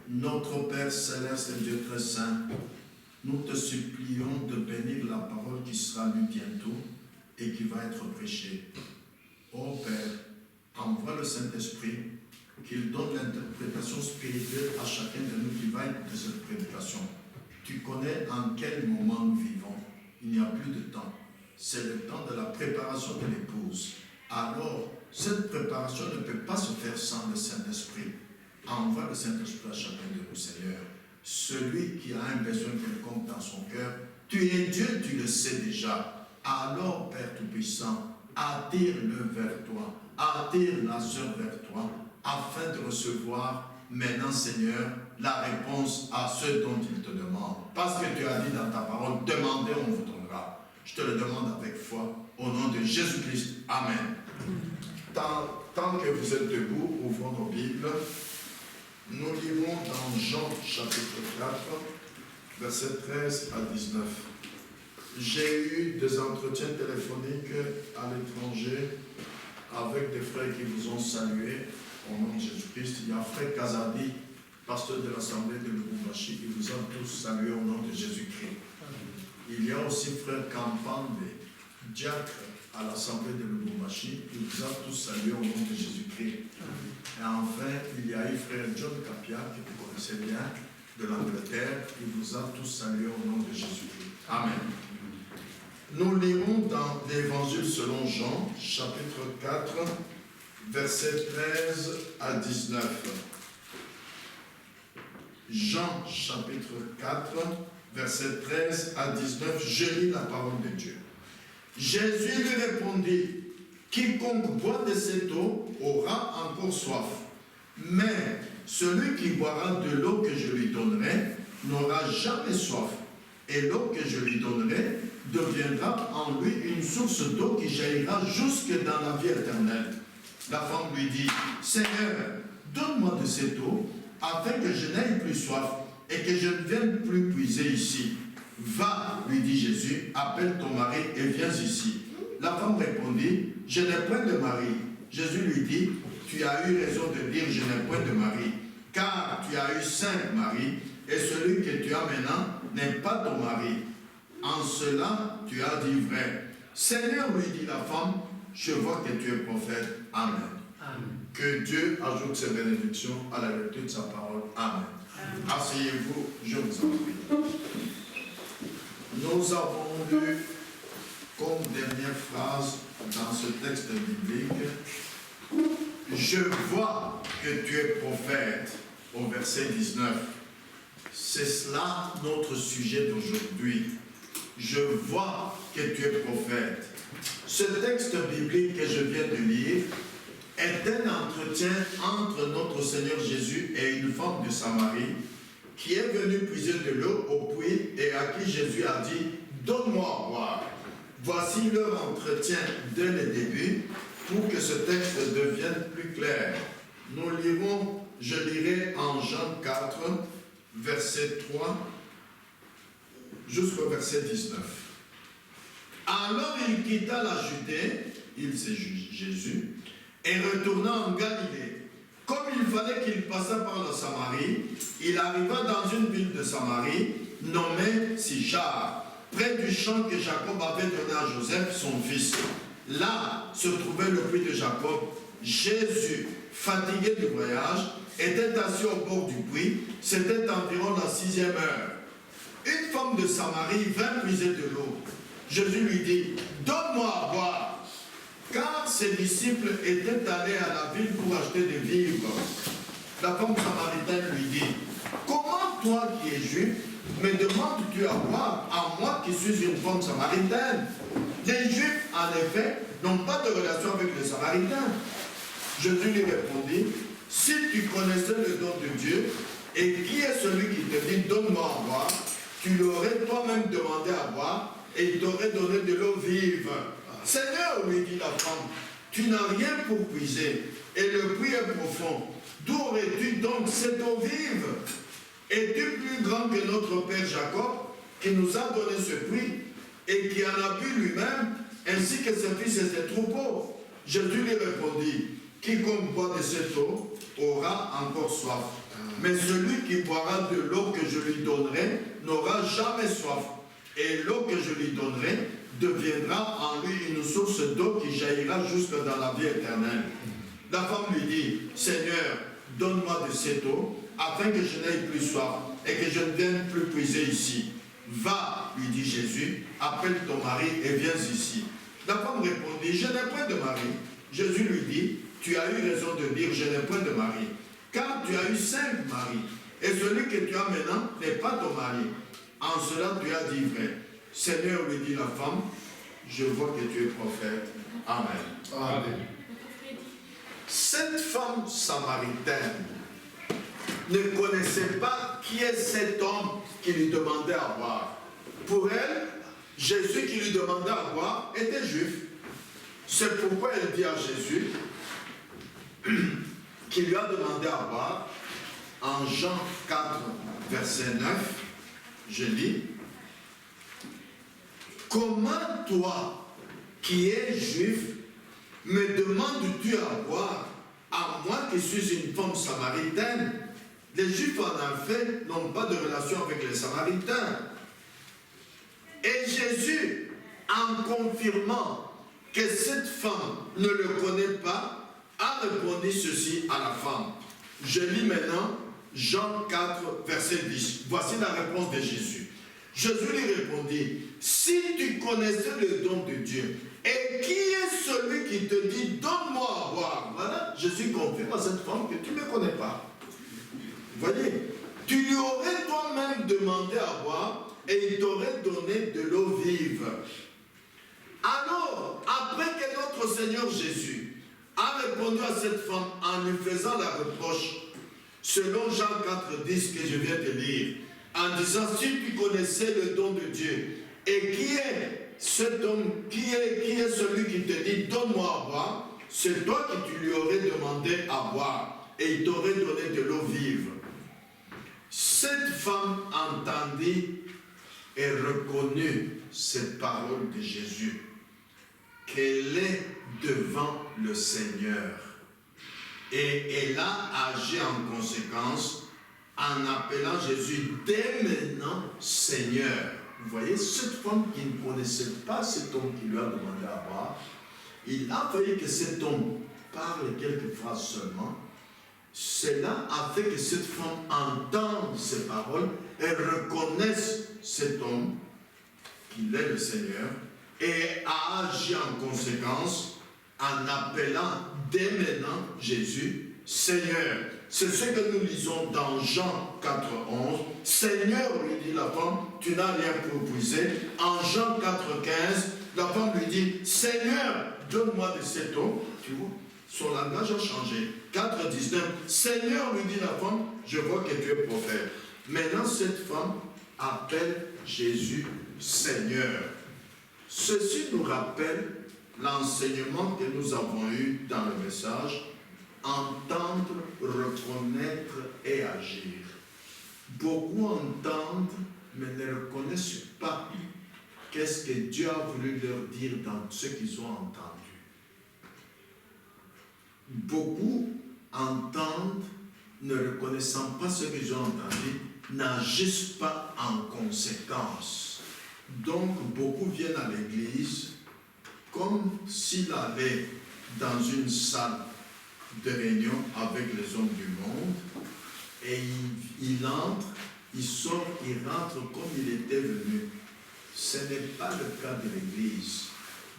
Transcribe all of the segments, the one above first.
Notre Père céleste et Dieu très saint, nous te supplions de bénir la parole qui sera lue bientôt et qui va être prêchée. Ô Père, envoie le Saint-Esprit, qu'il donne l'interprétation spirituelle à chacun de nous qui va écouter cette prédication. Tu connais en quel moment nous vivons. Il n'y a plus de temps. C'est le temps de la préparation de l'épouse. Alors, cette préparation ne peut pas se faire sans le Saint-Esprit. Envoie le Saint-Esprit à chacun de nous, Seigneur. Celui qui a un besoin quelconque dans son cœur, tu es Dieu, tu le sais déjà. Alors, Père Tout-Puissant, attire-le vers toi, attire la sœur vers toi, afin de recevoir maintenant, Seigneur, la réponse à ce dont il te demande. Parce que tu as dit dans ta parole, demandez, on vous donnera. Je te le demande avec foi, au nom de Jésus-Christ. Amen. Tant que vous êtes debout, ouvrons nos Bibles. Nous lirons dans Jean chapitre 4, versets 13 à 19. J'ai eu des entretiens téléphoniques à l'étranger avec des frères qui vous ont salué au nom de Jésus-Christ. Il y a frère Kazadi, pasteur de l'Assemblée de Lubumbashi, qui vous a tous salué au nom de Jésus-Christ. Il y a aussi frère Kampande, diacre à l'Assemblée de Lubumbashi, qui vous a tous salué au nom de Jésus-Christ. Et enfin, il y a eu frère John Kapia, que vous connaissez bien, de l'Angleterre, qui vous a tous salué au nom de Jésus-Christ. Amen. Nous lirons dans l'Évangile selon Jean, chapitre 4, versets 13 à 19. Jean, chapitre 4, versets 13 à 19, je lis la parole de Dieu. Jésus lui répondit, quiconque boit de cette eau aura encore soif. Mais celui qui boira de l'eau que je lui donnerai n'aura jamais soif. Et l'eau que je lui donnerai deviendra en lui une source d'eau qui jaillira jusque dans la vie éternelle. La femme lui dit, Seigneur, donne-moi de cette eau, afin que je n'aie plus soif et que je ne vienne plus puiser ici. Va, lui dit Jésus, appelle ton mari et viens ici. La femme répondit, je n'ai point de mari. Jésus lui dit, tu as eu raison de dire, je n'ai point de mari, car tu as eu 5 maris, et celui que tu as maintenant n'est pas ton mari. En cela, tu as dit vrai. Seigneur, lui dit la femme, je vois que tu es prophète. Amen. Amen. Que Dieu ajoute ses bénédictions à la lecture de sa parole. Amen. Asseyez-vous, je vous en prie. Nous avons lu comme dernière phrase dans ce texte biblique, je vois que tu es prophète, au verset 19. C'est cela notre sujet d'aujourd'hui. Je vois que tu es prophète. Ce texte biblique que je viens de lire est un entretien entre notre Seigneur Jésus et une femme de Samarie qui est venue puiser de l'eau au puits et à qui Jésus a dit « Donne-moi à boire ». Voici leur entretien dès le début pour que ce texte devienne plus clair. Nous lirons, je lirai en Jean 4, verset 3 jusqu'au verset 19. Alors il quitta la Judée, il c'est Jésus, et retourna en Galilée. Comme il fallait qu'il passât par la Samarie, il arriva dans une ville de Samarie, nommée Sichar, près du champ que Jacob avait donné à Joseph, son fils. Là se trouvait le puits de Jacob. Jésus, fatigué du voyage, était assis au bord du puits. C'était environ la 6e heure. Une femme de Samarie vint puiser de l'eau. Jésus lui dit, donne-moi à boire. Car ses disciples étaient allés à la ville pour acheter des vivres. La femme samaritaine lui dit, comment toi qui es juif, me demandes-tu à boire à moi qui suis une femme samaritaine? Les Juifs, en effet, n'ont pas de relation avec les Samaritains. Jésus lui répondit, si tu connaissais le don de Dieu, et qui est celui qui te dit, donne-moi à boire, tu l'aurais toi-même demandé à boire, et il t'aurait donné de l'eau vive. Seigneur, lui dit la femme, tu n'as rien pour puiser, et le puits est profond. D'où aurais-tu donc cette eau vive? Es-tu plus grand que notre père Jacob, qui nous a donné ce puits, et qui en a bu lui-même, ainsi que ses fils et ses troupeaux? Jésus lui répondit, quiconque boit de cette eau aura encore soif. Mais celui qui boira de l'eau que je lui donnerai n'aura jamais soif. Et l'eau que je lui donnerai deviendra en lui une source d'eau qui jaillira jusque dans la vie éternelle. La femme lui dit, Seigneur, donne-moi de cette eau, afin que je n'aie plus soif et que je ne vienne plus puiser ici. Va, lui dit Jésus, appelle ton mari et viens ici. La femme répondit, je n'ai point de mari. Jésus lui dit, tu as eu raison de dire, je n'ai point de mari, car tu as eu 5 maris, et celui que tu as maintenant n'est pas ton mari. En cela tu as dit vrai. Seigneur, lui dit la femme, je vois que tu es prophète. Amen. Amen. Cette femme samaritaine ne connaissait pas qui est cet homme qui lui demandait à boire. Pour elle, Jésus qui lui demandait à boire était juif. C'est pourquoi elle dit à Jésus, qui lui a demandé à boire, en Jean 4, verset 9, je lis, comment toi, qui es juif, me demandes-tu à boire, à moi qui suis une femme samaritaine? Les Juifs, en effet, n'ont pas de relation avec les Samaritains. Et Jésus, en confirmant que cette femme ne le connaît pas, a répondu ceci à la femme. Je lis maintenant Jean 4, verset 10. Voici la réponse de Jésus. Jésus lui répondit, si tu connaissais le don de Dieu, et qui est celui qui te dit, donne-moi à boire? Voilà, Jésus confirme à cette femme que tu ne me connais pas. Voyez, tu lui aurais toi-même demandé à boire et il t'aurait donné de l'eau vive. Alors, après que notre Seigneur Jésus a répondu à cette femme en lui faisant la reproche, selon Jean 4, 10 que je viens de lire, en disant, si tu connaissais le don de Dieu, et qui est cet homme, qui est celui qui te dit, donne-moi à boire, c'est toi qui tu lui aurais demandé à boire, et il t'aurait donné de l'eau vive. Cette femme entendit et reconnut cette parole de Jésus, qu'elle est devant le Seigneur. Et elle a agi en conséquence en appelant Jésus dès maintenant Seigneur. Vous voyez, cette femme qui ne connaissait pas cet homme qui lui a demandé à boire, il a fallu que cet homme parle quelques phrases seulement. Cela a fait que cette femme entende ces paroles et reconnaisse cet homme, qu'il est le Seigneur, et a agi en conséquence en appelant dès maintenant Jésus Seigneur. C'est ce que nous lisons dans Jean 4, 11. Seigneur, lui dit la femme, tu n'as rien pour puiser. En Jean 4, 15, la femme lui dit, Seigneur, donne-moi de cette eau. Tu vois, son langage a changé. 4, 19, Seigneur, lui dit la femme, je vois que tu es prophète. Maintenant, cette femme appelle Jésus Seigneur. Ceci nous rappelle l'enseignement que nous avons eu dans le message, entendre, reconnaître et agir. Beaucoup entendent, mais ne reconnaissent pas qu'est-ce que Dieu a voulu leur dire dans ce qu'ils ont entendu. Beaucoup entendent, ne reconnaissant pas ce qu'ils ont entendu, n'agissent pas en conséquence. Donc, beaucoup viennent à l'église comme s'il allait dans une salle de réunion avec les hommes du monde, et il entre, il sort, il rentre comme il était venu. Ce n'est pas le cas de l'église.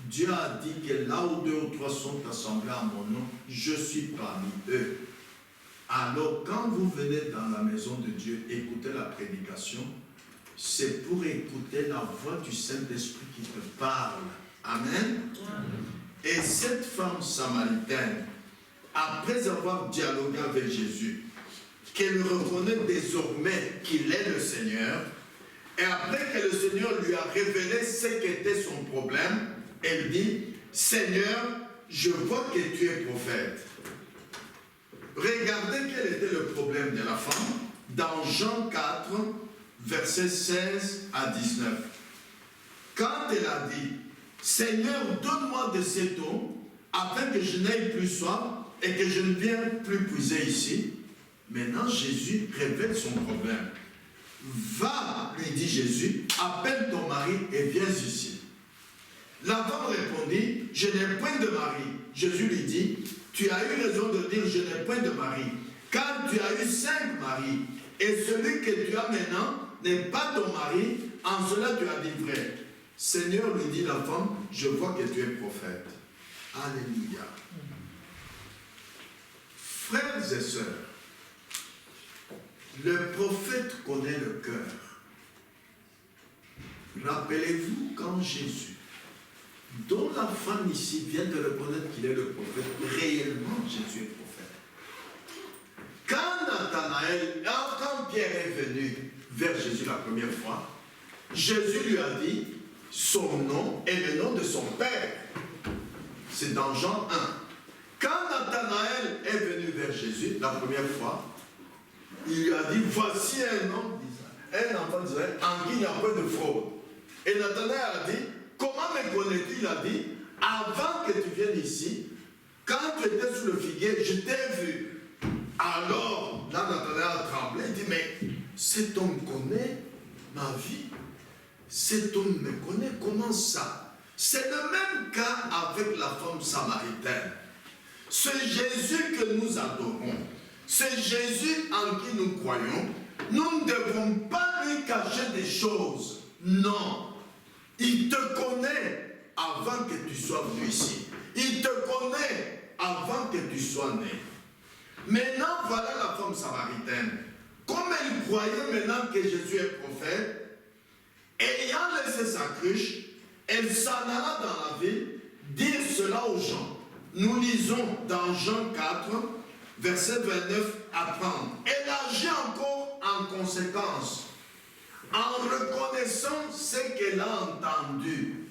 Dieu a dit que là où 2 ou 3 sont assemblés à mon nom, je suis parmi eux. Alors, quand vous venez dans la maison de Dieu, écoutez la prédication, c'est pour écouter la voix du Saint-Esprit qui te parle. Amen. Et cette femme samaritaine, après avoir dialogué avec Jésus, qu'elle reconnaît désormais qu'il est le Seigneur, et après que le Seigneur lui a révélé ce qu'était son problème, elle dit, Seigneur, je vois que tu es prophète. Regardez quel était le problème de la femme dans Jean 4, versets 16 à 19. Quand elle a dit, Seigneur, donne-moi de cette eau, afin que je n'aie plus soif et que je ne vienne plus puiser ici, Maintenant, Jésus révèle son problème. Va, lui dit Jésus, appelle ton mari et viens ici. La femme répondit, je n'ai point de mari. Jésus lui dit, tu as eu raison de dire, je n'ai point de mari, car tu as eu 5 maris, et celui que tu as maintenant n'est pas ton mari, en cela tu as dit vrai. Seigneur, lui dit la femme, je vois que tu es prophète. Alléluia. Frères et sœurs, le prophète connaît le cœur. Rappelez-vous quand Jésus, dont la femme ici vient de reconnaître qu'il est le prophète, réellement Jésus est prophète. Quand Nathanaël, quand Pierre est venu vers Jésus la première fois, Jésus lui a dit son nom et le nom de son père. C'est dans Jean 1. Quand Nathanaël est venu vers Jésus la première fois, il lui a dit, voici un homme d'Israël, un enfant d'Israël, en qui il n'y a pas de fraude. Et Nathanaël a dit, comment me connais-tu? Il a dit, avant que tu viennes ici, quand tu étais sous le figuier, je t'ai vu. Alors, là, Nathanaël a tremblé, il dit, mais cet homme connaît ma vie. Cet homme me connaît, comment ça? C'est le même cas avec la femme samaritaine. Ce Jésus que nous adorons, ce Jésus en qui nous croyons, nous ne devons pas lui cacher des choses. Non. Il te connaît avant que tu sois venu ici. Il te connaît avant que tu sois né. Maintenant, voilà la femme samaritaine. Comme elle croyait maintenant que Jésus est prophète, ayant laissé sa cruche, elle s'en alla dans la ville dire cela aux gens. Nous lisons dans Jean 4, verset 29 à 30. Elle agit encore en conséquence, en reconnaissant ce qu'elle a entendu.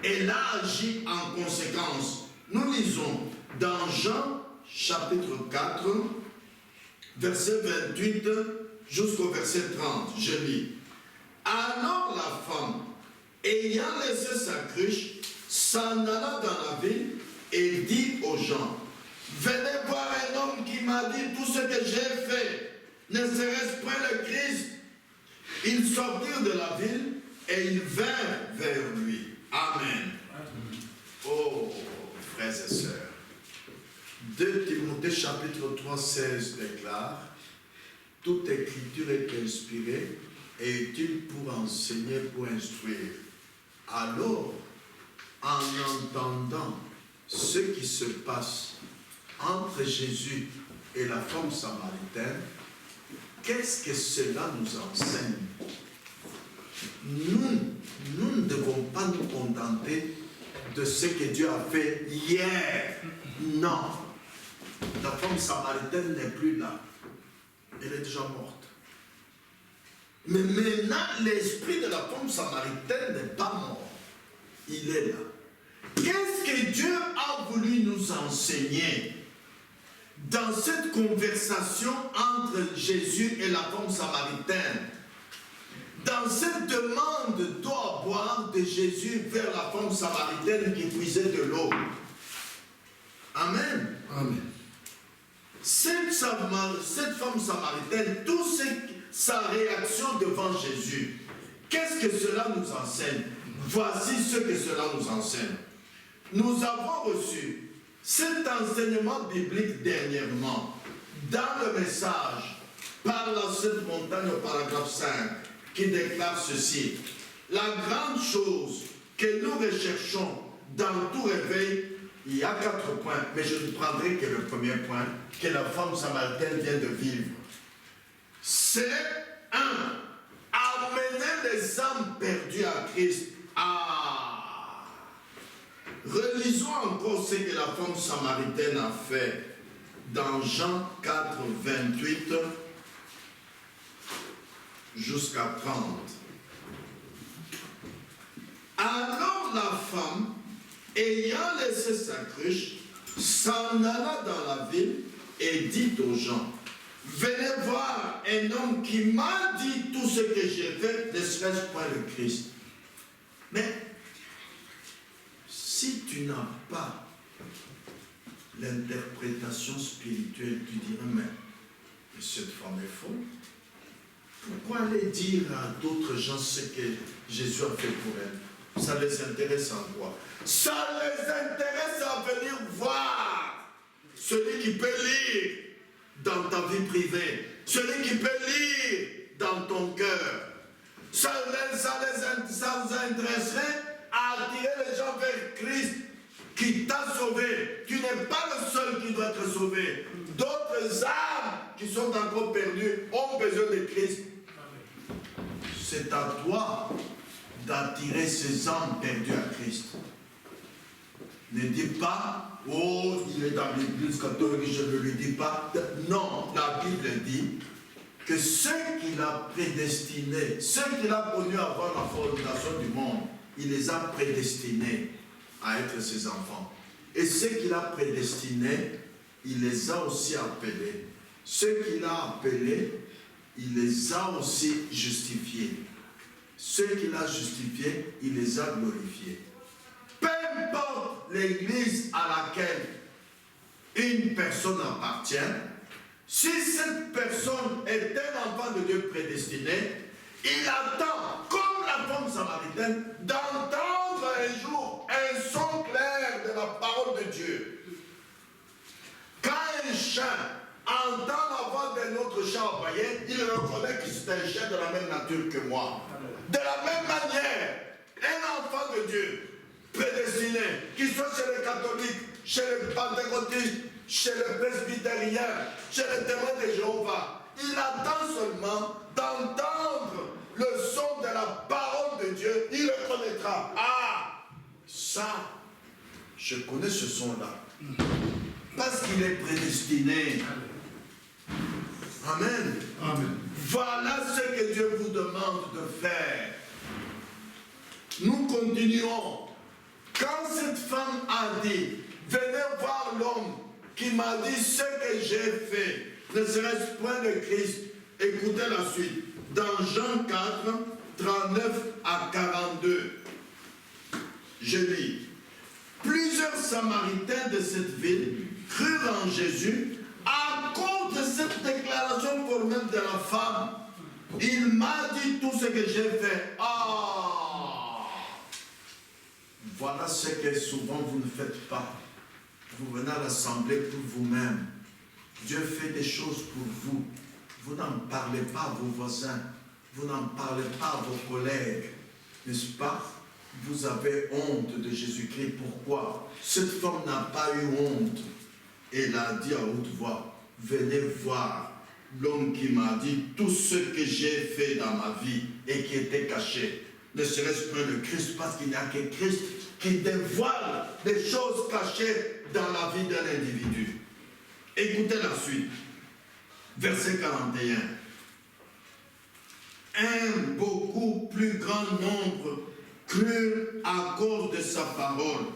Elle a agi en conséquence. Nous lisons dans Jean chapitre 4, verset 28 jusqu'au verset 30. Je lis. Alors la femme, ayant laissé sa cruche, s'en alla dans la ville et dit aux gens, venez voir un homme qui m'a dit tout ce que j'ai fait. Ne serait-ce pas le Christ? Ils sortirent de la ville et ils vinrent vers lui. Amen. Oh, frères et sœurs. 2 Timothée chapitre 3, 16 déclare, toute écriture est inspirée et utile pour enseigner, pour instruire. Alors, en entendant ce qui se passe entre Jésus et la femme samaritaine, qu'est-ce que cela nous enseigne? Nous ne devons pas nous contenter de ce que Dieu a fait hier. Non. La femme samaritaine n'est plus là. Elle est déjà morte. Mais maintenant, l'esprit de la femme samaritaine n'est pas mort. Il est là. Qu'est-ce que Dieu a voulu nous enseigner dans cette conversation entre Jésus et la femme samaritaine? Dans cette demande d'eau à boire de Jésus vers la femme samaritaine qui puisait de l'eau. Amen. Amen. Cette femme samaritaine, sa réaction devant Jésus, qu'est-ce que cela nous enseigne? Voici ce que cela nous enseigne. Nous avons reçu cet enseignement biblique dernièrement dans le message par la Sainte Montagne au paragraphe 5 qui déclare ceci. La grande chose que nous recherchons dans tout réveil, il y a 4 points, mais je ne prendrai que le premier point que la femme samaritaine vient de vivre. C'est 1. Amener les âmes perdues à Christ. Ah! Relisons encore ce que la femme samaritaine a fait dans Jean 4, 28 jusqu'à 30. Alors la femme, ayant laissé sa cruche, s'en alla dans la ville et dit aux gens, venez voir un homme qui m'a dit tout ce que j'ai fait, ne serait-ce pas le Christ. Mais si tu n'as pas l'interprétation spirituelle, tu diras, mais cette femme est folle. Pourquoi aller dire à d'autres gens ce que Jésus a fait pour elle? Ça les intéresse en quoi? Ça les intéresse à venir voir celui qui peut lire dans ta vie privée, celui qui peut lire dans ton cœur. Ça vous intéresserait à attirer les gens vers Christ qui t'a sauvé. Tu n'es pas le seul qui doit être sauvé. D'autres âmes qui sont encore perdues ont besoin de Christ. C'est à toi d'attirer ces âmes perdues à Christ. Ne dis pas, oh, il est dans l'église catholique, je ne lui dis pas. Non, la Bible dit que ceux qu'il a prédestinés, ceux qu'il a connus avant la fondation du monde, il les a prédestinés à être ses enfants. Et ceux qu'il a prédestinés, il les a aussi appelés. Ceux qu'il a appelés, il les a aussi justifiés. Ceux qu'il a justifiés, il les a glorifiés. Peu importe l'église à laquelle une personne appartient, si cette personne est un enfant de Dieu prédestiné, il attend, comme la femme samaritaine, d'entendre un jour un son clair de la parole de Dieu. Quand un chien entend la voix d'un autre chien aboyer, il reconnaît que c'est un chien de la même nature que moi. De la même manière, un enfant de Dieu prédestiné, qu'il soit chez les catholiques, chez les pentecôtistes, chez les presbytériens, chez les témoins de Jéhovah, il attend seulement d'entendre le son de la parole de Dieu, il le connaîtra. Ah, ça, je connais ce son-là. Parce qu'il est prédestiné. Amen. Amen. Voilà ce que Dieu vous demande de faire. Nous continuons. Quand cette femme a dit, venez voir l'homme qui m'a dit ce que j'ai fait, ne serait-ce point de Christ, écoutez la suite. Dans Jean 4, 39 à 42, je lis. Plusieurs Samaritains de cette ville crurent en Jésus à cause de cette déclaration formelle de la femme. Il m'a dit tout ce que j'ai fait. Ah! Voilà ce que souvent vous ne faites pas. Vous venez à l'assemblée pour vous-même. Dieu fait des choses pour vous. Vous n'en parlez pas à vos voisins. Vous n'en parlez pas à vos collègues. N'est-ce pas? Vous avez honte de Jésus-Christ. Pourquoi? Cette femme n'a pas eu honte. Elle a dit à haute voix, venez voir l'homme qui m'a dit tout ce que j'ai fait dans ma vie et qui était caché. Ne serait-ce pas le Christ, parce qu'il n'y a que Christ qui dévoile des choses cachées dans la vie d'un individu. Écoutez la suite. Verset 41. Un beaucoup plus grand nombre crurent à cause de sa parole.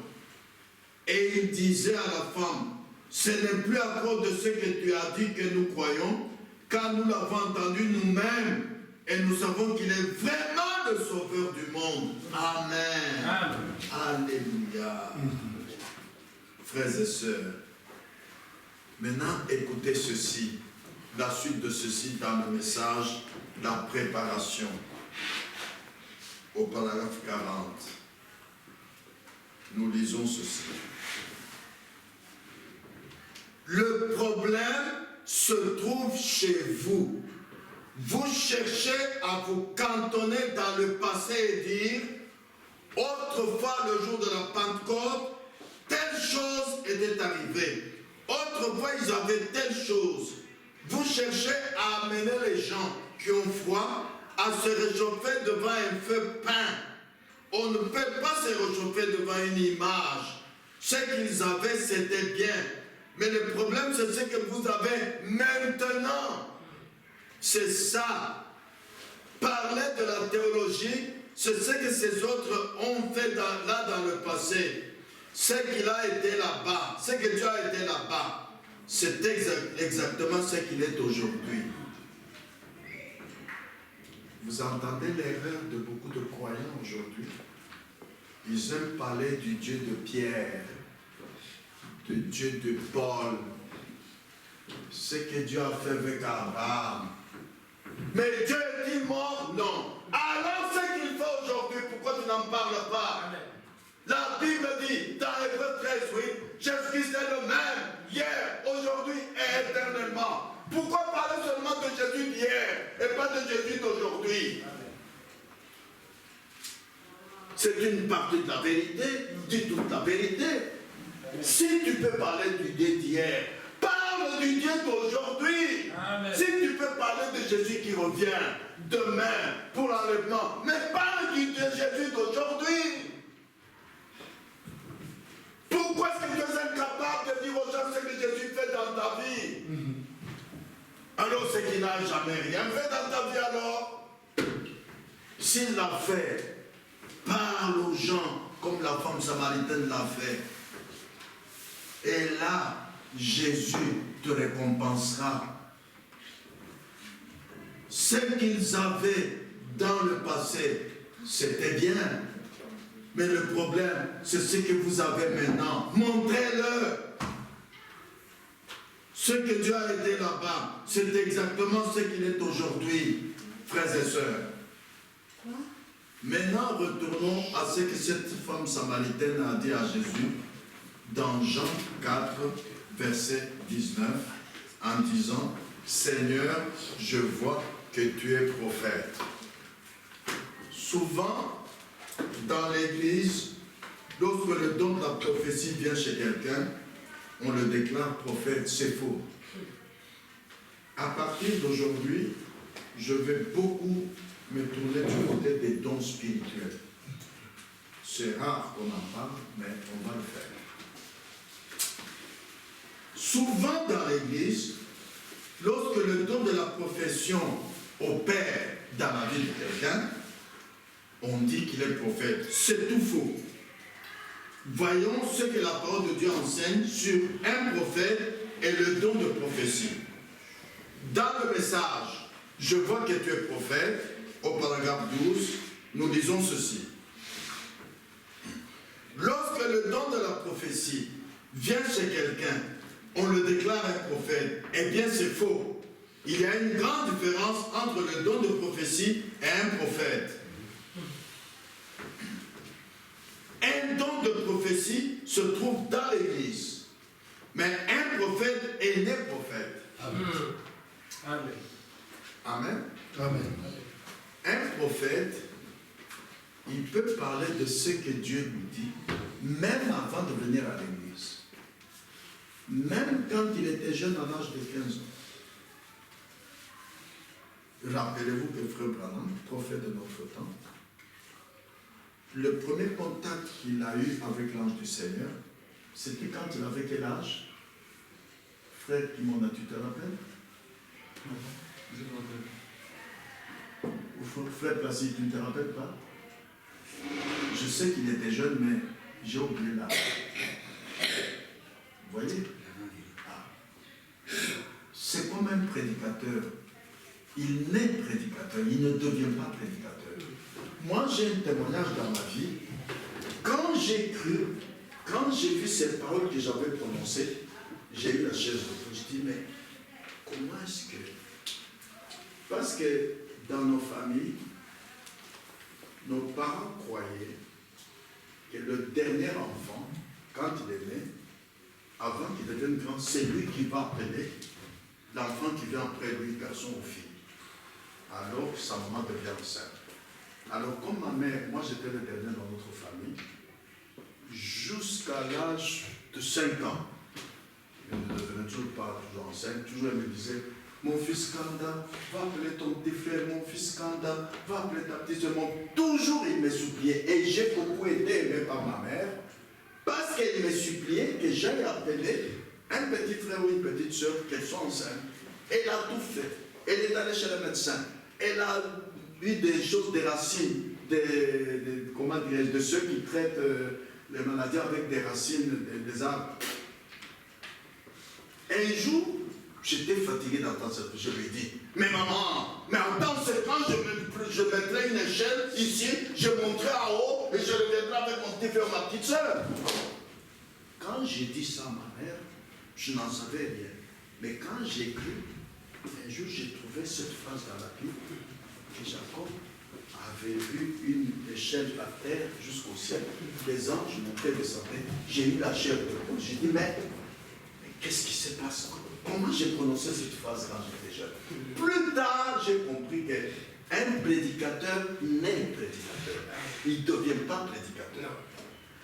Et il disait à la femme, ce n'est plus à cause de ce que tu as dit que nous croyons, car nous l'avons entendu nous-mêmes et nous savons qu'il est vraiment le sauveur du monde. Amen. Amen. Alléluia. Frères et sœurs, maintenant écoutez ceci, la suite de ceci dans le message, la préparation, au paragraphe 40. Nous lisons ceci. Le problème se trouve chez vous. Vous cherchez à vous cantonner dans le passé et dire, autrefois le jour de la Pentecôte, telle chose était arrivée. Autrefois ils avaient telle chose. Vous cherchez à amener les gens qui ont froid à se réchauffer devant un feu peint. On ne peut pas se réchauffer devant une image. Ce qu'ils avaient, c'était bien. Mais le problème, c'est ce que vous avez maintenant. C'est ça. Parler de la théologie, c'est ce que ces autres ont fait là dans le passé. Ce qu'il a été là-bas, ce que Dieu a été là-bas, c'est exactement ce qu'il est aujourd'hui. Vous entendez l'erreur de beaucoup de croyants aujourd'hui. Ils aiment parler du Dieu de Pierre, du Dieu de Paul. ce que Dieu a fait avec Abraham. Mais Dieu est-il mort? Non. Alors ce qu'il fait aujourd'hui, pourquoi tu n'en parles pas? Amen. La Bible dit dans Hébreux 13, oui, Jésus-Christ est le même, hier, aujourd'hui et éternellement. Pourquoi parler seulement de Jésus d'hier et pas de Jésus d'aujourd'hui? C'est une partie de la vérité, dis toute la vérité. Si tu peux parler du Dieu d'hier, parle du Dieu d'aujourd'hui. Si tu peux parler de Jésus qui revient demain pour l'enlèvement, mais parle du Dieu Jésus d'aujourd'hui. Pourquoi est-ce que tu es incapable de dire aux gens ce que Jésus fait dans ta vie? Alors c'est qu'il n'a jamais rien fait dans ta vie alors? S'il l'a fait, parle aux gens comme la femme samaritaine l'a fait. Et là, Jésus te récompensera. Ce qu'ils avaient dans le passé, c'était bien. Mais le problème, c'est ce que vous avez maintenant. Montrez-le. Ce que Dieu a aidé là-bas, c'est exactement ce qu'il est aujourd'hui, frères et sœurs. Maintenant, retournons à ce que cette femme samaritaine a dit à Jésus dans Jean 4, verset 19, en disant, Seigneur, je vois que tu es prophète. Souvent, dans l'église, lorsque le don de la prophétie vient chez quelqu'un, on le déclare prophète, c'est faux. À partir d'aujourd'hui, je vais beaucoup me tourner du côté des dons spirituels. C'est rare qu'on en parle, mais on va le faire. Souvent dans l'église, lorsque le don de la profession opère dans la vie de quelqu'un, on dit qu'il est prophète. C'est tout faux. Voyons ce que la parole de Dieu enseigne sur un prophète et le don de prophétie. Dans le message, je vois que tu es prophète, au paragraphe 12, nous disons ceci. Lorsque le don de la prophétie vient chez quelqu'un, on le déclare un prophète. Eh bien, c'est faux. Il y a une grande différence entre le don de prophétie et un prophète. Un don de prophétie se trouve dans l'église. Mais un prophète est né prophète. Amen. Amen. Amen. Amen. Un prophète, il peut parler de ce que Dieu lui dit, même avant de venir à l'église. Même quand il était jeune à l'âge de 15 ans. Rappelez-vous que Frère Branham, prophète de notre temps, le premier contact qu'il a eu avec l'ange du Seigneur, c'était quand il avait quel âge? Frère Kimona, tu te rappelles? Je me rappelle. Ou frère Placide, tu ne te rappelles pas? Je sais qu'il était jeune, mais j'ai oublié l'âge. Vous voyez? C'est comme un prédicateur. Il naît prédicateur, il ne devient pas prédicateur. Moi, j'ai un témoignage dans ma vie. Quand j'ai cru, quand j'ai vu ces paroles que j'avais prononcées, j'ai eu la chaise de je dis, mais comment est-ce que... Parce que dans nos familles, nos parents croyaient que le dernier enfant, quand il est né, avant qu'il devienne grand, c'est lui qui va appeler l'enfant qui vient après lui, garçon ou fille. Alors, sa maman devient enceinte. Alors, comme ma mère, moi j'étais le dernier dans notre famille, jusqu'à l'âge de 5 ans, elle ne devenait toujours pas toujours enceinte, toujours elle me disait, mon fils Kanda, va appeler ton petit frère, mon fils Kanda, va appeler ta petite soeur. Toujours il me suppliait, et j'ai beaucoup été aimé par ma mère, parce qu'elle me suppliait que j'aille appeler un petit frère ou une petite soeur, qu'elle soit enceinte. Elle a tout fait. Elle est allée chez le médecin. Elle a eu des choses, des racines, comment dirais-je, de ceux qui traitent les maladies avec des racines, des arbres. Un jour, j'étais fatigué d'entendre ça. Je lui ai dit, mais maman, mais en tant que temps, je mettrai une échelle ici, je monterai en haut et je reviendrai avec mon petit frère, ma petite soeur. Quand j'ai dit ça à ma mère, je n'en savais rien. Mais quand j'ai cru, un jour j'ai trouvé cette phrase dans la Bible, que Jacob avait vu une échelle par terre jusqu'au ciel, les anges montaient et descendaient. J'ai eu la chair de poule. J'ai dit, mais qu'est-ce qui se passe? Comment j'ai prononcé cette phrase quand j'étais jeune? Plus tard, j'ai compris qu'un prédicateur n'est prédicateur. Il ne devient pas prédicateur.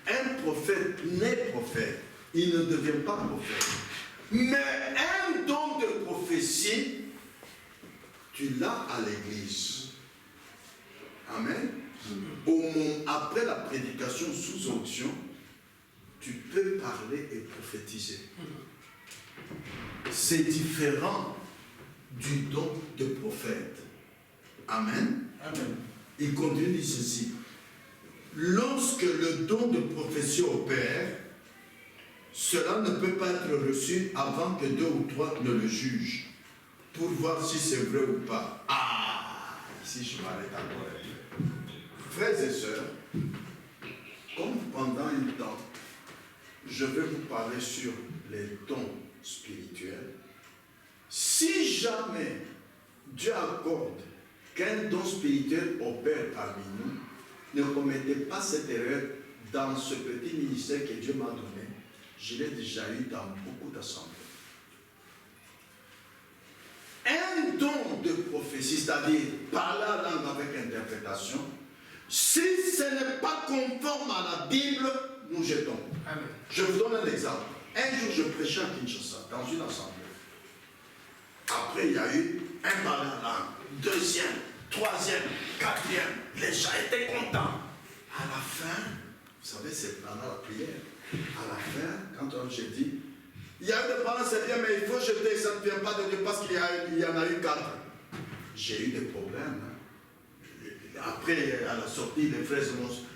Un prophète n'est prophète. Il ne devient pas prophète. Mais un don de prophétie, tu l'as à l'église. Amen. Après la prédication sous onction, tu peux parler et prophétiser. C'est différent du don de prophète. Amen. Amen. Il continue dit ceci. Lorsque le don de prophétie opère, cela ne peut pas être reçu avant que 2 ou 3 ne le jugent, pour voir si c'est vrai ou pas. Ah, ici je m'arrête encore. Frères et sœurs, comme pendant un temps, je vais vous parler sur les dons spirituels. Si jamais Dieu accorde qu'un don spirituel opère parmi nous, ne commettez pas cette erreur dans ce petit ministère que Dieu m'a donné. Je l'ai déjà eu dans beaucoup d'assemblées. Un don de prophétie, c'est-à-dire parler la langue avec interprétation, si ce n'est pas conforme à la Bible, nous jetons. Amen. Je vous donne un exemple. Un jour, je prêchais à Kinshasa, dans une assemblée. Après, il y a eu un parler la langue, deuxième, troisième, quatrième. Les gens étaient contents. À la fin, vous savez, c'est pendant la prière. À la fin, quand j'ai dit, il y a eu des parents, c'est bien, mais il faut jeter, ça ne vient pas de Dieu parce qu'il y en a eu 4. J'ai eu des problèmes. Après, à la sortie, les frères se m'ont dit,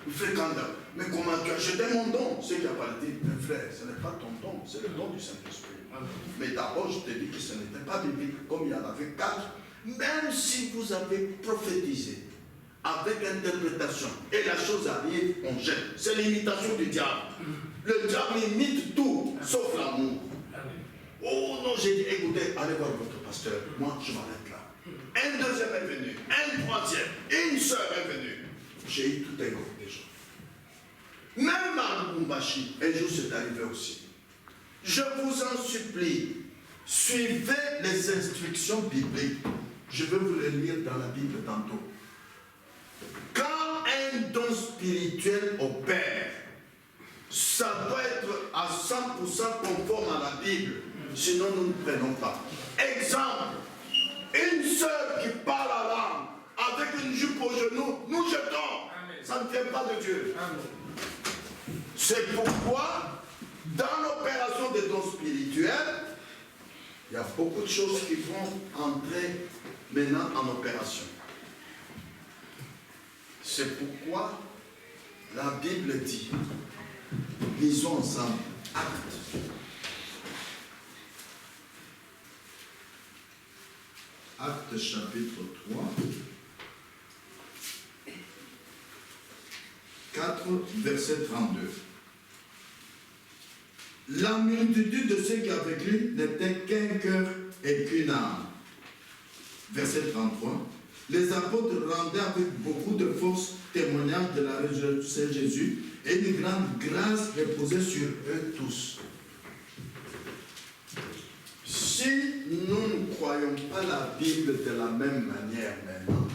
mais comment tu as jeté mon don? Ce qui a pas dit, mes frères, ce n'est pas ton don, c'est le don du Saint-Esprit. Mais d'abord, je te dis que ce n'était pas biblique, comme il y en avait 4. Même si vous avez prophétisé avec interprétation et la chose arrive, on jette. C'est l'imitation du diable. Le diable imite tout, sauf l'amour. Oh non, j'ai dit, écoutez, allez voir votre pasteur, moi je m'arrête là. Un deuxième est venu, un troisième, une sœur est venue. J'ai eu tout un groupe de gens. Même à Lubumbashi, un jour c'est arrivé aussi. Je vous en supplie, suivez les instructions bibliques. Je vais vous les lire dans la Bible tantôt. Quand un don spirituel opère, ça doit être à 100% conforme à la Bible. Sinon, nous ne prenons pas. Exemple, une sœur qui parle la langue avec une jupe au genou, nous jetons. Amen. Ça ne vient pas de Dieu. Amen. C'est pourquoi, dans l'opération des dons spirituels, il y a beaucoup de choses qui vont entrer maintenant en opération. C'est pourquoi la Bible dit, lisons ensemble, Actes. Actes chapitre 3, 4, verset 32. La multitude de ceux qui avaient cru n'était qu'un cœur et qu'une âme. Verset 33. Les apôtres rendaient avec beaucoup de force témoignage de la résurrection du Seigneur Jésus et une grande grâce reposait sur eux tous. Si nous ne croyons pas la Bible de la même manière maintenant,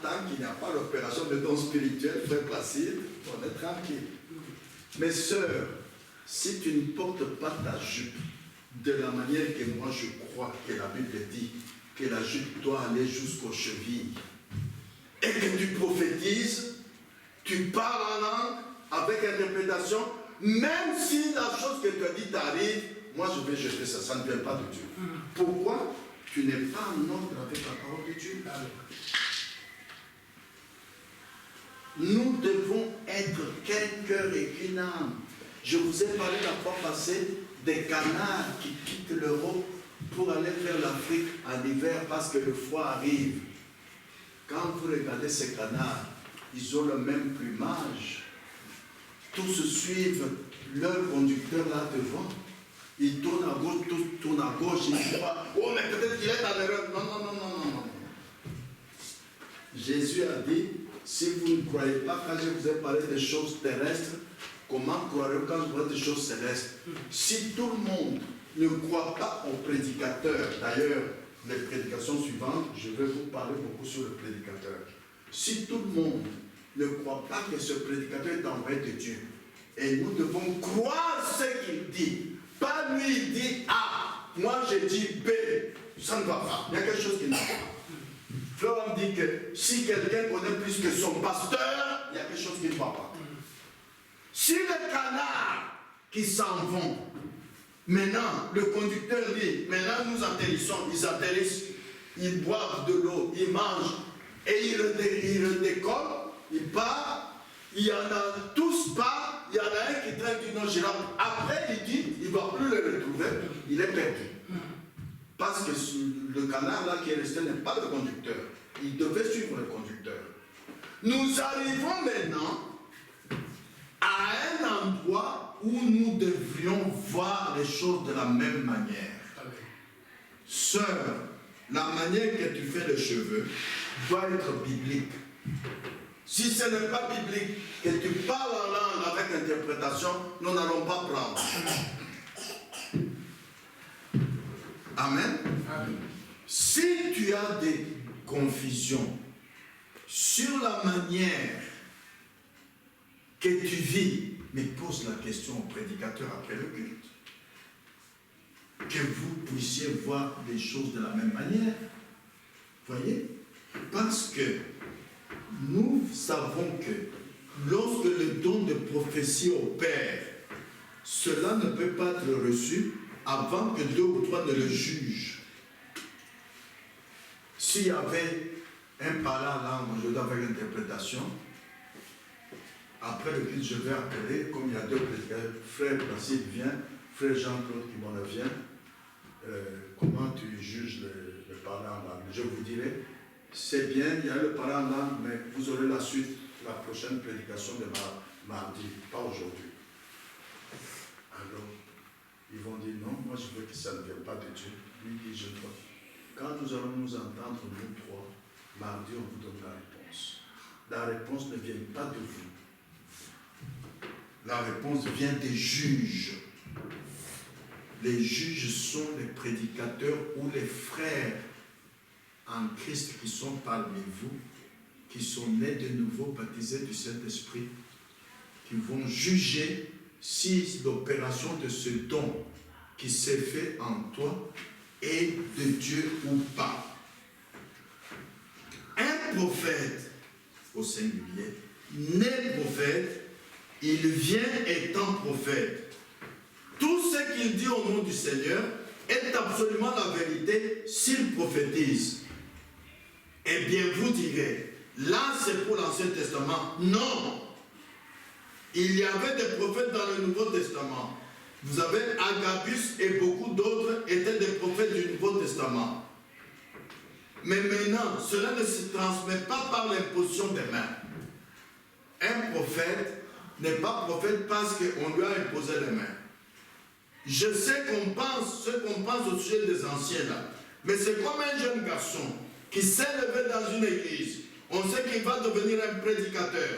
tant qu'il n'y a pas l'opération de don spirituel, frère Placide, on est tranquille. Mes sœurs, si tu ne portes pas ta jupe de la manière que moi je crois que la Bible dit, que la jupe doit aller jusqu'aux chevilles, et que tu prophétises, tu parles en langue avec interprétation, même si la chose que tu as dit t'arrive, moi je vais jeter ça, ça ne vient pas de Dieu. Pourquoi? Tu n'es pas en ordre avec la parole de Dieu. Nous devons être qu'un cœur et qu'une âme. Je vous ai parlé la fois passée des canards qui quittent l'Europe pour aller vers l'Afrique en hiver parce que le froid arrive. Quand vous regardez ces canards, ils ont le même plumage. Tous suivent leur conducteur là devant. Il tourne à gauche, tourne à gauche, il ne dit pas, oh mais peut-être qu'il est en erreur. Non, non, non, non, non, non. Jésus a dit, si vous ne croyez pas quand je vous ai parlé des choses terrestres, comment croirez-vous quand je vous parle des choses célestes? Si tout le monde ne croit pas au prédicateur, d'ailleurs, les prédications suivantes, je vais vous parler beaucoup sur le prédicateur. Si tout le monde ne croit pas que ce prédicateur est envoyé de Dieu, et nous devons croire ce qu'il dit, pas lui il dit A, moi j'ai dit B, ça ne va pas, il y a quelque chose qui ne va pas. Florent dit que si quelqu'un connaît plus que son pasteur, il y a quelque chose qui ne va pas. Si les canards qui s'en vont, maintenant le conducteur dit, maintenant nous atterrissons, ils atterrissent, ils boivent de l'eau, ils mangent, et ils redécollent, ils partent, il y en a tous pas, il y en a un qui traîne d'une girafe. Après, il dit, il ne va plus le retrouver, il est perdu. Parce que le canard là qui est resté n'est pas le conducteur. Il devait suivre le conducteur. Nous arrivons maintenant à un endroit où nous devrions voir les choses de la même manière. Sœur, la manière que tu fais les cheveux doit être biblique. Si ce n'est pas biblique, que tu parles en langue avec interprétation, nous n'allons pas prendre. Amen. Amen. Si tu as des confusions sur la manière que tu vis, mais pose la question au prédicateur après le culte. Que vous puissiez voir les choses de la même manière. Voyez? Parce que nous savons que lorsque le don de prophétie opère, cela ne peut pas être reçu avant que 2 ou 3 ne le jugent. S'il y avait un parler en langue, je dois faire une interprétation. Après le culte, je vais appeler, comme il y a 2 prédicateurs, frère Placide vient, frère Jean-Claude Kimona vient. Comment tu juges le parler en langue? Je vous dirai, c'est bien, il y a le parler en langue, mais vous aurez la suite, la prochaine prédication de mardi, pas aujourd'hui. Alors, ils vont dire non, moi je veux que ça ne vienne pas de Dieu. Lui dit, je crois. Quand nous allons nous entendre, nous 3, mardi, on vous donne la réponse. La réponse ne vient pas de vous. La réponse vient des juges. Les juges sont les prédicateurs ou les frères en Christ qui sont parmi vous, qui sont nés de nouveau, baptisés du Saint-Esprit, qui vont juger si l'opération de ce don qui s'est fait en toi est de Dieu ou pas. Un prophète, au singulier, né prophète, il vient étant prophète. Tout ce qu'il dit au nom du Seigneur est absolument la vérité s'il prophétise. Eh bien, vous direz, là c'est pour l'Ancien Testament. Non! Il y avait des prophètes dans le Nouveau Testament. Vous avez Agabus et beaucoup d'autres étaient des prophètes du Nouveau Testament. Mais maintenant, cela ne se transmet pas par l'imposition des mains. Un prophète n'est pas prophète parce qu'on lui a imposé les mains. Je sais qu'on pense, ce qu'on pense au sujet des anciens là, mais c'est comme un jeune garçon qui s'est levé dans une église. On sait qu'il va devenir un prédicateur.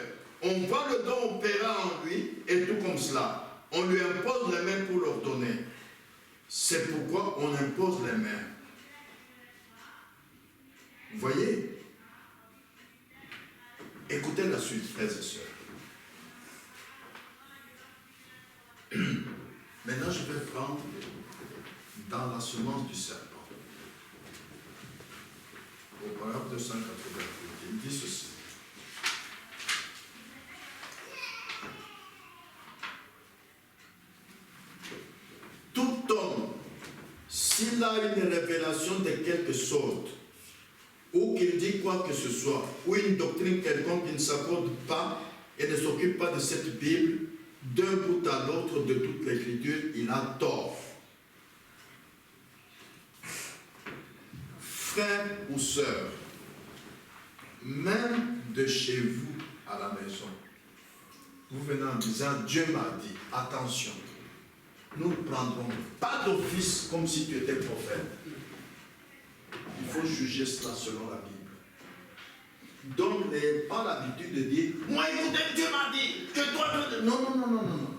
On voit le don opérant en lui et tout comme cela. On lui impose les mains pour l'ordonner. C'est pourquoi on impose les mains. Vous voyez? Écoutez la suite, frères et sœurs. Maintenant, je vais prendre dans la semence du serpent. Au paragraphe 288, il dit ceci. Tout homme, s'il a une révélation de quelque sorte, ou qu'il dit quoi que ce soit, ou une doctrine quelconque qui ne s'accorde pas et ne s'occupe pas de cette Bible, d'un bout à l'autre de toute l'écriture, il a tort. Frères ou sœurs, même de chez vous à la maison, vous venez en disant, Dieu m'a dit, attention, nous ne prendrons pas d'office comme si tu étais prophète. Il faut juger cela selon la Bible. Donc, n'ayez pas l'habitude de dire, moi écoutez, Dieu m'a dit que toi, non, non, non, non, non, non.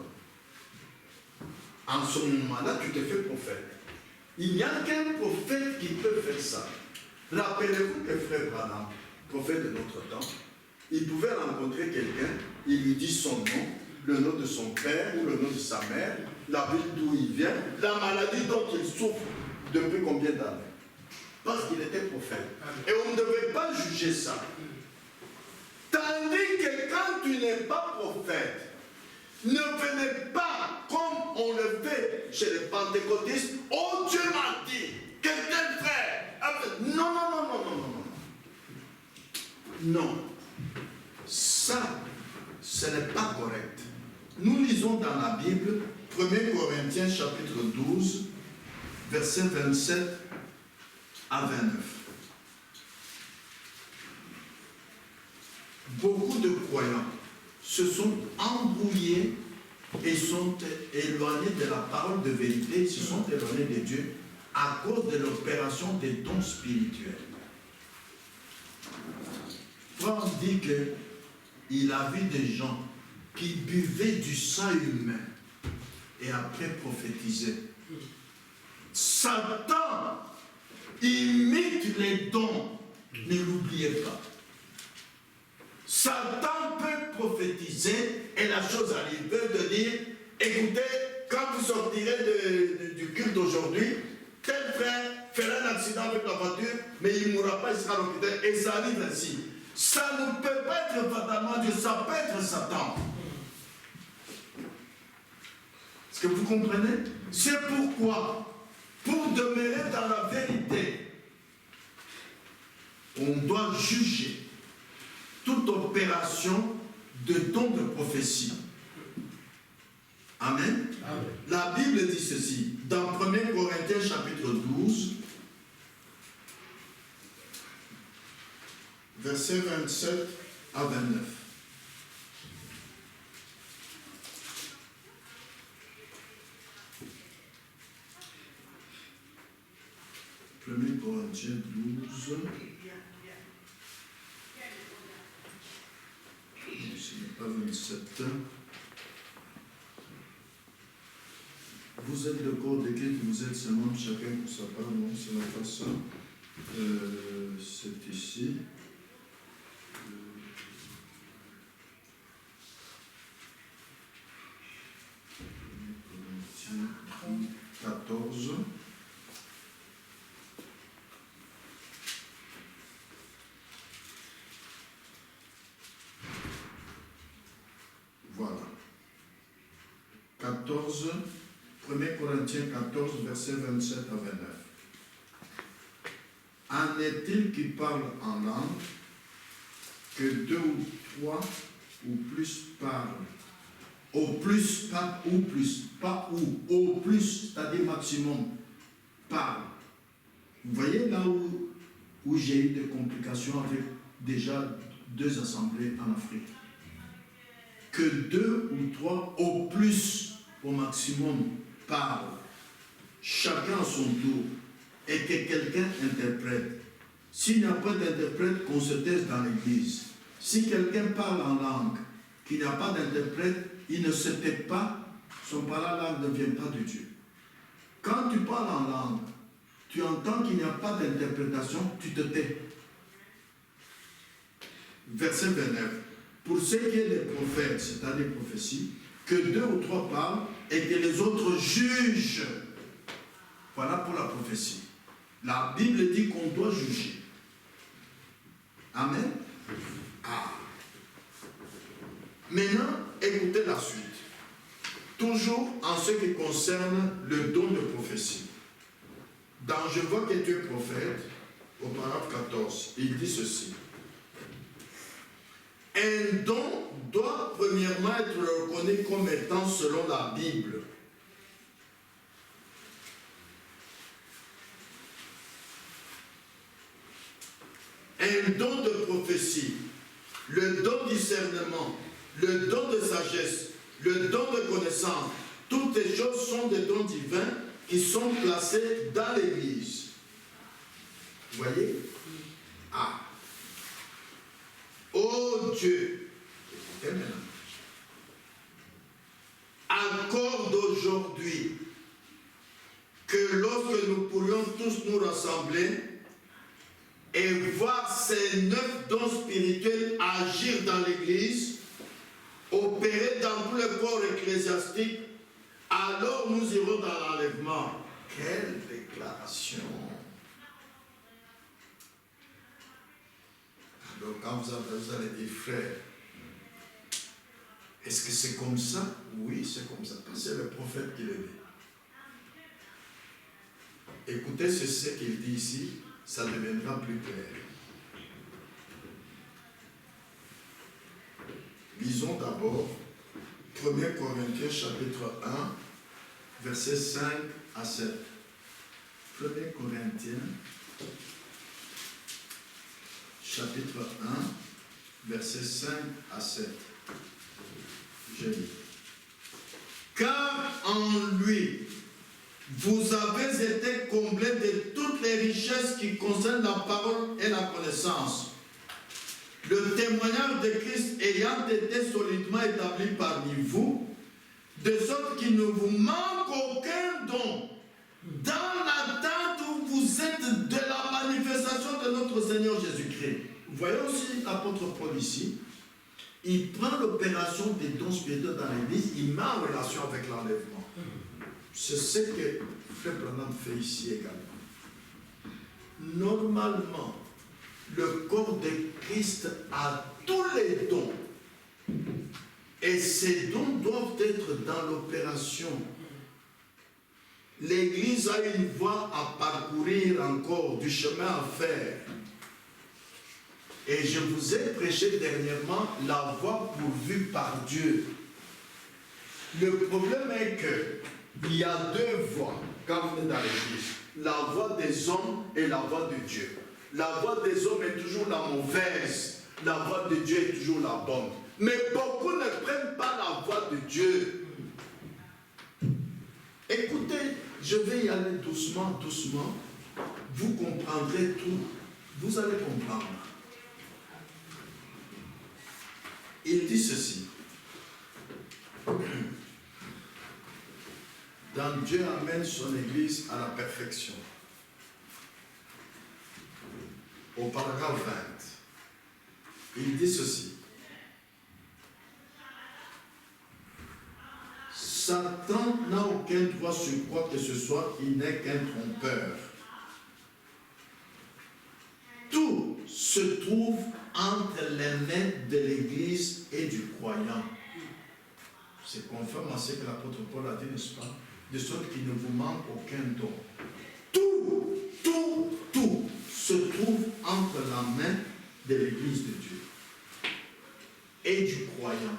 En ce moment-là, tu te fais prophète. Il n'y a qu'un prophète qui peut faire ça. Rappelez-vous que frère Branham, prophète de notre temps, il pouvait rencontrer quelqu'un, il lui dit son nom, le nom de son père ou le nom de sa mère, la ville d'où il vient, la maladie dont il souffre depuis combien d'années. Parce qu'il était prophète. Et on ne devait pas juger ça. Tandis que quand tu n'es pas prophète, ne venez pas comme on le fait chez les pentecôtistes. Oh, Dieu m'a dit que tel frère. Non, non, non, non, non, non, non. Non. Ça, ce n'est pas correct. Nous lisons dans la Bible, 1 Corinthiens chapitre 12, versets 27 à 29. Beaucoup de croyants se sont embrouillés et sont éloignés de la parole de vérité, ils se sont éloignés de Dieu à cause de l'opération des dons spirituels. Paul dit qu'il a vu des gens qui buvaient du sang humain et après prophétisaient. Satan imite les dons, ne l'oubliez pas. Satan peut prophétiser et la chose arrive de dire, écoutez, quand vous sortirez du culte aujourd'hui, tel frère fera un accident avec la voiture, mais il ne mourra pas, il sera l'hôpital. Et ça arrive ainsi. Ça ne peut pas être fatalement Dieu, ça peut être Satan. Est-ce que vous comprenez? C'est pourquoi, pour demeurer dans la vérité, on doit juger toute opération de don de prophétie. Amen. Amen. La Bible dit ceci, dans 1 Corinthiens chapitre 12, versets 27 à 29. Premier Corinthiens 12. Ce n'est pas 27. Vous êtes le corps de Christ, vous êtes seulement chacun pour sa part. Non, ce n'est pas ça. C'est ici. Corinthiens 14. Voilà. 14, 1 Corinthiens 14, versets 27 à 29. En est-il qui parle en langue, que deux ou trois ou plus parlent? Au plus, pas ou plus, pas ou, au plus, c'est-à-dire maximum, parle. Vous voyez là où j'ai eu des complications avec déjà 2 assemblées en Afrique. Que 2 ou 3 au plus, au maximum, parlent, chacun à son tour, et que quelqu'un interprète. S'il n'y a pas d'interprète, qu'on se taise dans l'église. Si quelqu'un parle en langue, qu'il n'y a pas d'interprète, il ne se tait pas, son parole ne vient pas de Dieu. Quand tu parles en langue, tu entends qu'il n'y a pas d'interprétation, tu te tais. Verset 29. Pour ce qui est des prophètes, c'est-à-dire prophéties, que 2 ou 3 parlent et que les autres jugent. Voilà pour la prophétie. La Bible dit qu'on doit juger. Amen. Ah. Maintenant, écoutez la suite. Toujours en ce qui concerne le don de prophétie. Dans Je vois que tu es prophète, au paragraphe 14, il dit ceci. Un don doit premièrement être reconnu comme étant selon la Bible. Un don de prophétie, le don de discernement, le don de sagesse, le don de connaissance, toutes les choses sont des dons divins qui sont placés dans l'Église. Vous voyez? Ah. Oh Dieu, écoutez maintenant. Accorde aujourd'hui que lorsque nous pourrions tous nous rassembler et voir ces 9 dons spirituels agir dans l'Église, opérer dans tout le corps ecclésiastique, alors nous irons dans l'enlèvement. Quelle déclaration! Alors quand vous allez dire, frère, est-ce que c'est comme ça? Oui, c'est comme ça, parce que c'est le prophète qui le dit. Écoutez ce qu'il dit ici, ça deviendra plus clair. Lisons d'abord 1 Corinthiens chapitre 1, versets 5 à 7. 1 Corinthiens chapitre 1, versets 5 à 7. Je lis. Car en lui, vous avez été comblés de toutes les richesses qui concernent la parole et la connaissance. Le témoignage de Christ ayant été solidement établi parmi vous, de sorte qu'il ne vous manque aucun don, dans l'attente où vous êtes de la manifestation de notre Seigneur Jésus-Christ. Vous voyez aussi l'apôtre Paul ici, il prend l'opération des dons spirituels dans l'Église, il met en relation avec l'enlèvement. C'est ce que Frère Branham fait ici également. Normalement, le corps de Christ a tous les dons. Et ces dons doivent être dans l'opération. L'Église a une voie à parcourir encore, du chemin à faire. Et je vous ai prêché dernièrement la voie pourvue par Dieu. Le problème est qu'il y a 2 voies quand vous êtes dans l'Église. La voie des hommes et la voie de Dieu. La voie des hommes est toujours la mauvaise. La voie de Dieu est toujours la bonne. Mais beaucoup ne prennent pas la voie de Dieu. Écoutez, je vais y aller doucement, doucement. Vous comprendrez tout. Vous allez comprendre. Il dit ceci. Dans Dieu amène son Église à la perfection. Au paragraphe 20, il dit ceci. Satan n'a aucun droit sur quoi que ce soit, il n'est qu'un trompeur. Tout se trouve entre les mains de l'Église et du croyant. C'est conforme à ce que l'apôtre Paul a dit, n'est-ce pas? De sorte qu'il ne vous manque aucun don. Tout se trouve entre la main de l'Église de Dieu et du croyant.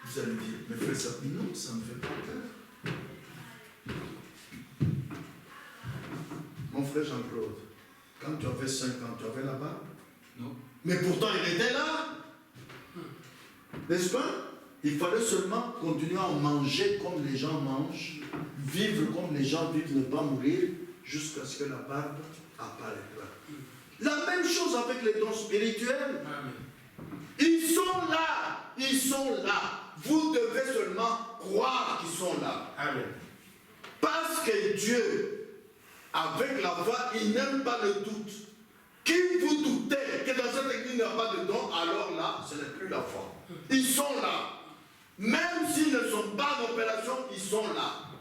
Vous allez dire, mais frère, ça, non, ça ne fait pas peur. Mon frère Jean-Claude, quand tu avais 5 ans, tu avais la barbe? Non. Mais pourtant, il était là. N'est-ce pas? Il fallait seulement continuer à manger comme les gens mangent, vivre comme les gens vivent, ne pas mourir, jusqu'à ce que la barbe apparaisse. La même chose avec les dons spirituels. Ils sont là. Ils sont là. Vous devez seulement croire qu'ils sont là. Amen. Parce que Dieu, avec la foi, il n'aime pas le doute. Qui vous doutez que dans cette église il n'y a pas de don, alors là, ce n'est plus la foi. Ils sont là. Même s'ils ne sont pas en opération, ils sont là.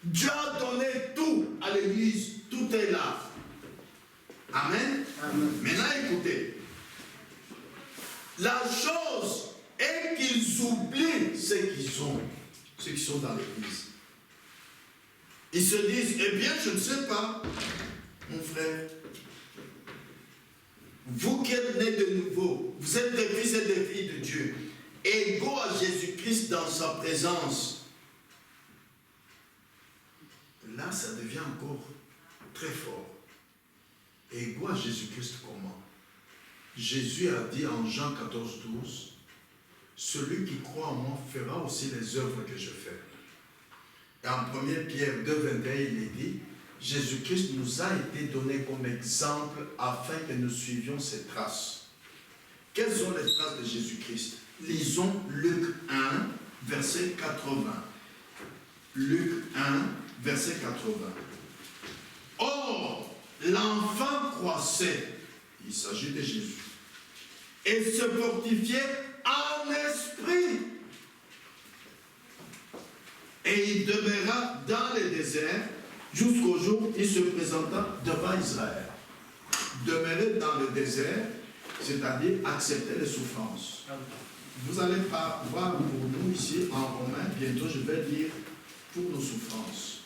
Dieu a donné tout à l'église. Tout est là. Amen. Amen. Maintenant, écoutez. La chose est qu'ils oublient ce qu'ils sont. Ceux qui sont dans l'église. Ils se disent, eh bien, je ne sais pas, mon frère. Vous qui êtes nés de nouveau, vous êtes des fils et des filles de Dieu, égaux à Jésus-Christ dans sa présence. Là, ça devient encore très fort. Égaux à Jésus-Christ comment? Jésus a dit en Jean 14, 12, celui qui croit en moi fera aussi les œuvres que je fais. Et en 1 Pierre 2, 21, il est dit, Jésus-Christ nous a été donné comme exemple afin que nous suivions ses traces. Quelles sont les traces de Jésus-Christ? Lisons Luc 1, verset 80. Luc 1, verset 80. Or, l'enfant croissait, il s'agit de Jésus, et se fortifiait en esprit. Et il demeura dans le désert jusqu'au jour où il se présenta devant Israël. Demeurer dans le désert, c'est-à-dire accepter les souffrances. Vous allez pas voir pour nous ici en Romain, bientôt je vais lire pour nos souffrances.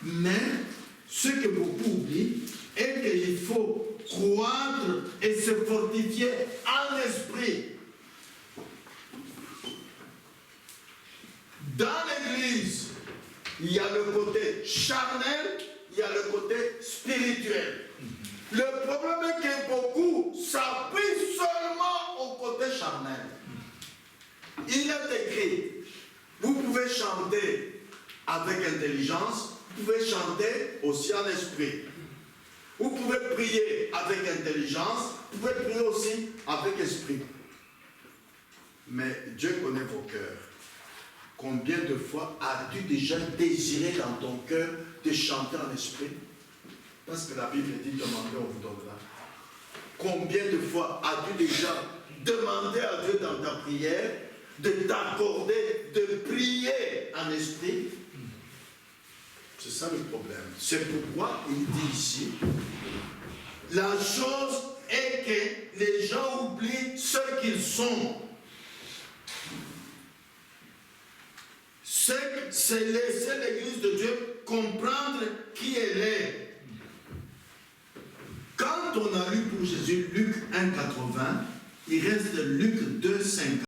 Mais ce que beaucoup oublient est qu'il faut croître et se fortifier en esprit. Dans l'Église, il y a le côté charnel, il y a le côté spirituel. Le problème est que beaucoup s'appuient seulement au côté charnel. Il est écrit, vous pouvez chanter avec intelligence, vous pouvez chanter aussi en esprit. Vous pouvez prier avec intelligence, vous pouvez prier aussi avec esprit. Mais Dieu connaît vos cœurs. Combien de fois as-tu déjà désiré dans ton cœur de chanter en esprit? Parce que la Bible dit demandez, on vous donnera. Combien de fois as-tu déjà demandé à Dieu dans ta prière de t'accorder, de prier en esprit? C'est ça le problème. C'est pourquoi il dit ici, la chose est que les gens oublient ce qu'ils sont. C'est laisser l'Église de Dieu comprendre qui elle est. Quand on a lu pour Jésus Luc 1,80, il reste Luc 2,50.